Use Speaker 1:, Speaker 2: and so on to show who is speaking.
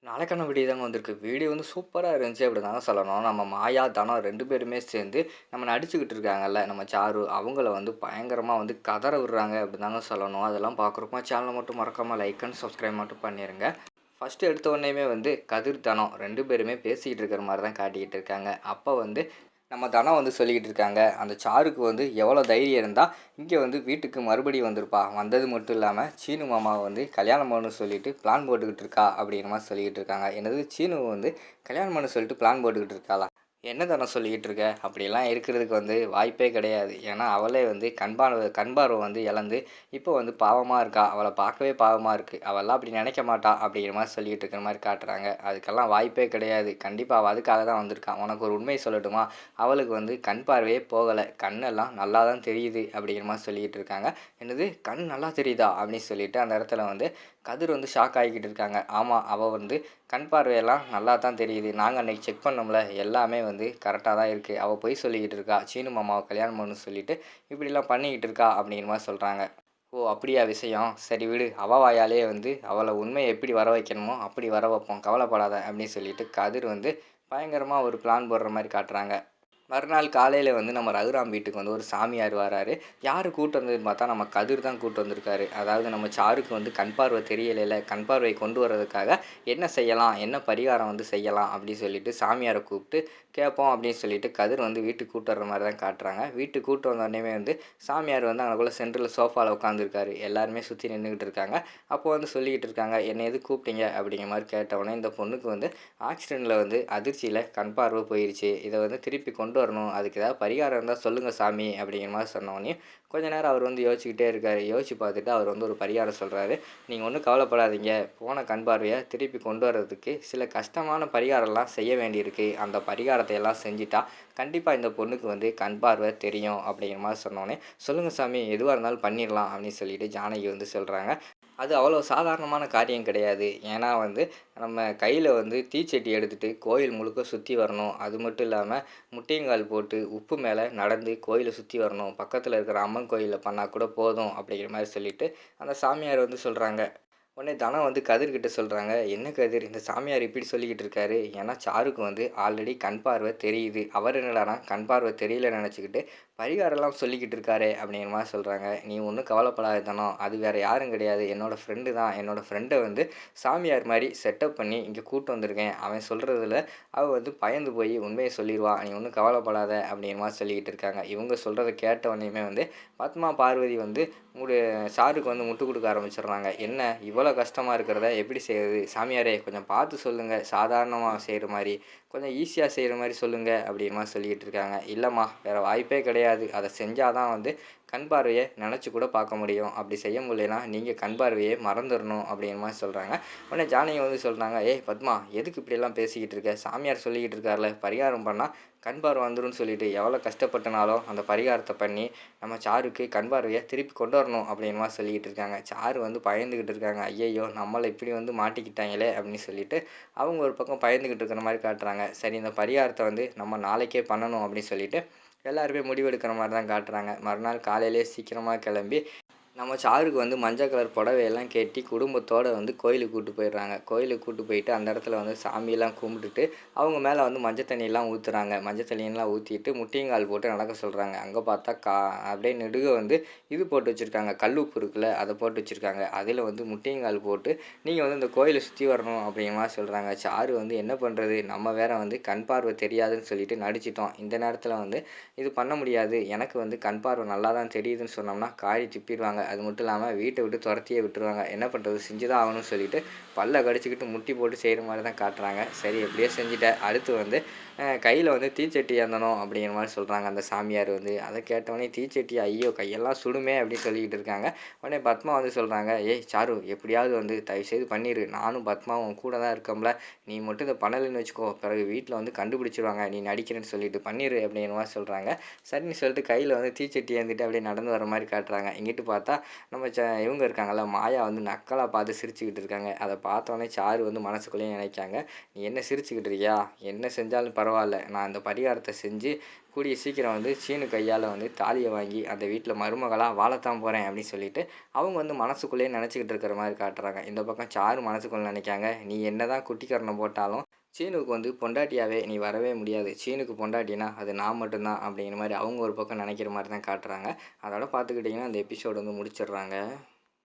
Speaker 1: நாளைக்கான வீடியோ தாங்க வந்திருக்கு. வீடியோ வந்து சூப்பரா இருந்துச்சு அப்படி தாங்க சொல்லணும். நம்ம மாயா, தனம் 2 பேருமே சேர்ந்து நம்ம நடிச்சுக்கிட்டு இருக்காங்கல்ல, நம்ம சாரு அவங்கள வந்து பயங்கரமா வந்து கதற விடுறாங்க அப்படி தாங்க சொல்லணும். அதெல்லாம் பார்க்குறப்போ சேனலை மட்டும் மறக்காம லைக் அண்ட் சப்ஸ்கிரைப் மட்டும் பண்ணிருங்க. ஃபர்ஸ்ட்டு எடுத்த உடனேயுமே வந்து கதிர், தனம் 2 பேருமே பேசிக்கிட்டு இருக்கிற மாரி தான் காட்டிக்கிட்டு இருக்காங்க. அப்போ வந்து நம்ம தனம் வந்து சொல்லிக்கிட்டு இருக்காங்க, அந்த சாருக்கு வந்து எவ்வளோ தைரியம் இருந்தால் இங்கே வந்து வீட்டுக்கு மறுபடியும் வந்திருப்பா. வந்தது மட்டும் இல்லாமல் சீனு மாமாவை வந்து கல்யாணம் பண்ணணும்னு சொல்லிட்டு பிளான் போட்டுக்கிட்டு இருக்கா அப்படிங்கிற மாதிரி சொல்லிக்கிட்டு இருக்காங்க. என்னது, சீனுவை வந்து கல்யாணம் பண்ண சொல்லிட்டு பிளான் போட்டுக்கிட்டு இருக்காளா? என்ன தானே சொல்லிக்கிட்டு இருக்க? அப்படிலாம் இருக்கிறதுக்கு வந்து வாய்ப்பே கிடையாது. ஏன்னா அவளே வந்து கண் பார்வை வந்து இழந்து இப்போ வந்து பாவமாக இருக்கா. அவளை பார்க்கவே பாவமாக இருக்குது. அவள்லாம் அப்படி நினைக்க மாட்டா அப்படிங்கிற மாதிரி சொல்லிகிட்டு இருக்கிற மாதிரி காட்டுறாங்க. அதுக்கெல்லாம் வாய்ப்பே கிடையாது. கண்டிப்பாக அவள் அதுக்காக தான் வந்திருக்கான். உனக்கு ஒரு உண்மை சொல்லட்டுமா? அவளுக்கு வந்து கண் பார்வையே போகலை. கண்ணெல்லாம் நல்லா தான் தெரியுது அப்படிங்கிற மாதிரி சொல்லிக்கிட்டு இருக்காங்க. என்னது, கண் நல்லா தெரியுதா அப்படின்னு சொல்லிட்டு அந்த இடத்துல வந்து கதிர் வந்து ஷாக் ஆகிக்கிட்டு இருக்காங்க. ஆமாம், அவள் வந்து கண் பார்வையெல்லாம் நல்லா தான் தெரியுது. நாங்கள் அன்றைக்கி செக் பண்ணோம்ல, எல்லாமே வந்து கரெக்டாக தான் இருக்குது. அவள் பொய் சொல்லிக்கிட்டு இருக்கா. சீனு மாமாவை கல்யாணம் பண்ணணும்னு சொல்லிட்டு இப்படிலாம் பண்ணிக்கிட்டு இருக்கா அப்படிங்கிற மாதிரி சொல்கிறாங்க. ஓ, அப்படியா விஷயம்? சரி விடு, அவள் வாயாலே வந்து அவளை உண்மையை எப்படி வர வைக்கணுமோ அப்படி வர வைப்போம், கவலைப்படாத அப்படின்னு சொல்லிட்டு கதிர் வந்து பயங்கரமாக ஒரு பிளான் போடுற மாதிரி காட்டுறாங்க. மறுநாள் காலையில் வந்து நம்ம ரகுராம் வீட்டுக்கு வந்து ஒரு சாமியார் வராரு. யார் கூட்டு வந்ததுன்னு பார்த்தா நம்ம கதிர் தான் கூட்டு வந்திருக்காரு. அதாவது நம்ம சாருக்கு வந்து கண் பார்வை தெரியலைல, கண் பார்வை கொண்டு வர்றதுக்காக என்ன செய்யலாம், என்ன பரிகாரம் வந்து செய்யலாம் அப்படின்னு சொல்லிட்டு சாமியாரை கூப்பிட்டு கேட்போம் அப்படின்னு சொல்லிட்டு கதிர் வந்து வீட்டுக்கு கூட்டு வர்ற மாதிரி தான் காட்டுறாங்க. வீட்டுக்கு கூட்டு வந்தோடனே வந்து சாமியார் வந்து அங்கக்குள்ளே சென்டரில் சோஃபாவில் உட்காந்துருக்காரு. எல்லாருமே சுற்றி நின்றுக்கிட்டு இருக்காங்க. அப்போ வந்து சொல்லிக்கிட்டு இருக்காங்க, என்னை எது கூப்பிட்டீங்க அப்படிங்கிற மாதிரி கேட்டவுடனே இந்த பொண்ணுக்கு வந்து ஆக்சிடெண்ட்டில் வந்து அதிர்ச்சியில் கண் பார்வை போயிடுச்சு. இதை வந்து திருப்பி கொண்டு வரணும். அதுக்கு ஏதாவது பரிகாரம் இருந்தால் சொல்லுங்கள் சாமி அப்படிங்கிற மாதிரி சொன்னோடனே கொஞ்ச நேரம் அவர் வந்து யோசிச்சுக்கிட்டே இருக்கார். யோசிச்சு பார்த்துட்டு அவர் வந்து ஒரு பரிகாரம் சொல்கிறாரு. நீங்கள் ஒன்றும் கவலைப்படாதீங்க. போன கண் பார்வையை திருப்பி கொண்டு வர்றதுக்கு சில கஷ்டமான பரிகாரம்லாம் செய்ய வேண்டியிருக்கு. அந்த பரிகாரத்தை எல்லாம் செஞ்சுட்டா கண்டிப்பாக இந்த பொண்ணுக்கு வந்து கண் பார்வை தெரியும் அப்படிங்கிற மாதிரி சொன்னோடனே, சொல்லுங்கள் சாமி, எதுவாக இருந்தாலும் பண்ணிடலாம் அப்படின்னு சொல்லிட்டு ஜானகி வந்து சொல்கிறாங்க. அது அவ்வளோ சாதாரணமான காரியம் கிடையாது. ஏன்னா வந்து நம்ம கையில் வந்து தீச்சட்டி எடுத்துகிட்டு கோயில் முழுக்க சுற்றி வரணும். அது மட்டும் இல்லாமல் முட்டியங்கால் போட்டு உப்பு மேலே நடந்து கோயிலை சுற்றி வரணும். பக்கத்தில் இருக்கிற அம்மன் கோயிலில் பண்ணால் கூட போதும் அப்படிங்கிற மாதிரி சொல்லிவிட்டு அந்த சாமியார் வந்து சொல்கிறாங்க. உடனே தனம் வந்து கதிர்கிட்ட சொல்கிறாங்க, என்ன கதிர், இந்த சாமியார் இப்படி சொல்லிக்கிட்டு இருக்காரு? ஏன்னா சாருக்கு வந்து ஆல்ரெடி கண் பார்வை தெரியுது. அவர் என்னடானா கண் பார்வை தெரியலன்னு நினச்சிக்கிட்டு பரிகாரம்லாம் சொல்லிக்கிட்டு இருக்காரே அப்படிங்கிற மாதிரி சொல்கிறாங்க. நீ ஒன்றும் கவலைப்படாத தனம், அது வேறு யாரும் கிடையாது, என்னோடய ஃப்ரெண்டு தான். என்னோடய ஃப்ரெண்டை வந்து சாமியார் மாதிரி செட்டப் பண்ணி இங்கே கூட்டு வந்திருக்கேன். அவன் சொல்கிறதுல அவள் வந்து பயந்து போய் உண்மையை சொல்லிடுவா. நீ ஒன்றும் கவலைப்படாத அப்படிங்கிற மாதிரி சொல்லிக்கிட்டு இருக்காங்க. இவங்க சொல்கிறத கேட்ட உடனேயுமே வந்து பத்மா பார்வதி வந்து சாருக்கு வந்து முட்டு கொடுக்க ஆரம்பிச்சிடுறாங்க. என்ன இவ்வளோ கஷ்டமாக இருக்கிறத எப்படி செய்கிறது? சாமியாரே கொஞ்சம் பார்த்து சொல்லுங்கள், சாதாரணமாக செய்கிற மாதிரி கொஞ்சம் ஈஸியாக செய்கிற மாதிரி சொல்லுங்கள் அப்படிங்கிற மாதிரி சொல்லிக்கிட்டு இருக்காங்க. இல்லைம்மா, வேறு வாய்ப்பே கிடையாது. அதை செஞ்சால் தான் வந்து கண் பார்வையை நினச்சி கூட பார்க்க முடியும். அப்படி செய்ய முடியலனா நீங்கள் கண் பார்வையை மறந்துடணும் அப்படிங்கிற மாதிரி சொல்கிறாங்க. உடனே ஜானகி வந்து சொல்கிறாங்க, ஏய் பத்மா, எதுக்கு இப்படியெல்லாம் பேசிக்கிட்டு இருக்க? சாமியார் சொல்லிக்கிட்டு இருக்கார்ல, பரிகாரம் பண்ணால் கண் பார்வை வந்துரும்னு சொல்லிட்டு எவ்வளோ கஷ்டப்பட்டனாலும் அந்த பரிகாரத்தை பண்ணி நம்ம சாருக்கு கண் பார்வையை திருப்பி கொண்டு வரணும் அப்படிங்கிற மாதிரி சொல்லிக்கிட்டு இருக்காங்க. சாரு வந்து பயந்துக்கிட்டு இருக்காங்க. ஐயையோ, நம்மளை இப்படி வந்து மாட்டிக்கிட்டாங்களே அப்படின்னு சொல்லிட்டு அவங்க ஒரு பக்கம் பயந்துக்கிட்டு இருக்கிற மாதிரி காட்டுறாங்க. சரி, இந்த பரிகாரத்தை வந்து நம்ம நாளைக்கே பண்ணணும் அப்படின்னு சொல்லிட்டு எல்லாருமே முடிவெடுக்கிற மாதிரி தான் காட்டுறாங்க. மறுநாள் காலையிலேயே சீக்கிரமாக கிளம்பி நம்ம சாருக்கு வந்து மஞ்சள் கலர் புடவையெல்லாம் கட்டி குடும்பத்தோடு வந்து கோயிலுக்கு கூப்பிட்டு போயிடுறாங்க. கோயிலுக்கு கூப்பிட்டு போயிட்டு அந்த இடத்துல வந்து சாமியெல்லாம் கும்பிட்டுட்டு அவங்க மேலே வந்து மஞ்சள் தண்ணியெல்லாம் ஊற்றுறாங்க. மஞ்சள் தண்ணியெல்லாம் ஊற்றிட்டு முட்டியங்கால் போட்டு நடக்க சொல்கிறாங்க. அங்கே பார்த்தா அப்படியே நெடுக வந்து இது போட்டு வச்சுருக்காங்க, கல்லுப்பு இருக்குல்ல, அதை போட்டு வச்சுருக்காங்க. அதில் வந்து முட்டியங்கால் போட்டு நீங்கள் வந்து இந்த கோயிலை சுற்றி வரணும் அப்படிங்கிற மாதிரி சொல்கிறாங்க. சாரு வந்து என்ன பண்ணுறது, நம்ம வேறு வந்து கண் பார்வை தெரியாதுன்னு சொல்லிட்டு நடிச்சிட்டோம். இந்த நேரத்தில் வந்து இது பண்ண முடியாது, எனக்கு வந்து கண் பார்வை நல்லா தான் தெரியுதுன்னு சொன்னோம்னா காரி துப்பிடுவாங்க. அது மட்டும் இல்லாமல் வீட்டை விட்டு துரத்தியே விட்டுருவாங்க. என்ன பண்ணுறது, செஞ்சு தான் ஆகணும்னு சொல்லிட்டு பல்ல கடிச்சிக்கிட்டு முட்டி போட்டு செய்கிற மாதிரி தான் காட்டுறாங்க. சரி, எப்படியோ செஞ்சுட்டேன். அடுத்து வந்து கையில் வந்து தீச்சட்டி ஏந்தணும் அப்படிங்கிற மாதிரி சொல்கிறாங்க அந்த சாமியார் வந்து. அதை கேட்டவொடனே தீச்சட்டி, ஐயோ கையெல்லாம் சுடுமே அப்படின்னு சொல்லிக்கிட்டு இருக்காங்க. உடனே பத்மா வந்து சொல்கிறாங்க, ஏய் சாரு, எப்படியாவது வந்து தயவுசெய்து பண்ணிடு, நானும் பத்மாவும் கூட தான் இருக்கோம்ல, நீ மட்டும் இதை பண்ணலைன்னு வச்சுக்கோ, பிறகு வீட்டில் வந்து கண்டுபிடிச்சிருவாங்க நீ நடிக்கிறேன்னு சொல்லிட்டு, பண்ணிடு அப்படிங்கிற மாதிரி சொல்கிறாங்க. சரின்னு சொல்லிட்டு கையில் வந்து தீச்சட்டி ஏந்திட்டு அப்படியே நடந்து வர மாதிரி காட்டுறாங்க. இங்கிட்டு பார்த்தா நம்ம இவங்க இருக்காங்கல்ல, மாயா வந்து நக்கலாக பார்த்து சிரிச்சுக்கிட்டு இருக்காங்க. அதை பார்த்தோன்னே சாரு வந்து மனசுக்குள்ளேயே நினைக்காங்க, நீ என்ன சிரிச்சுக்கிட்டு இருக்கியா? என்ன செஞ்சாலும் பரவாயில்ல, நான் இந்த பரிகாரத்தை செஞ்சு கூடிய சீக்கிரம் வந்து சீனு கையால் வந்து தாலியை வாங்கி அந்த வீட்டில் மருமகளாக வாழத்தான் போகிறேன் அப்படின்னு சொல்லிட்டு அவங்க வந்து மனசுக்குள்ளேயே நினச்சிக்கிட்டு இருக்கிற மாதிரி காட்டுறாங்க. இந்த பக்கம் சாரு மனசுக்குள்ள நினைக்காங்க, நீ என்னதான் குட்டிக்கரணம் போட்டாலும் சீனுக்கு வந்து பொண்டாட்டியாவே நீ வரவே முடியாது. சீனுக்கு பொண்டாட்டினா அது நான் மட்டும்தான் அப்படிங்கிற மாதிரி அவங்க ஒரு பக்கம் நினைக்கிற மாதிரி தான் காட்டுறாங்க. அதோட பார்த்துக்கிட்டிங்கன்னா அந்த எபிசோடு வந்து முடிச்சிடுறாங்க.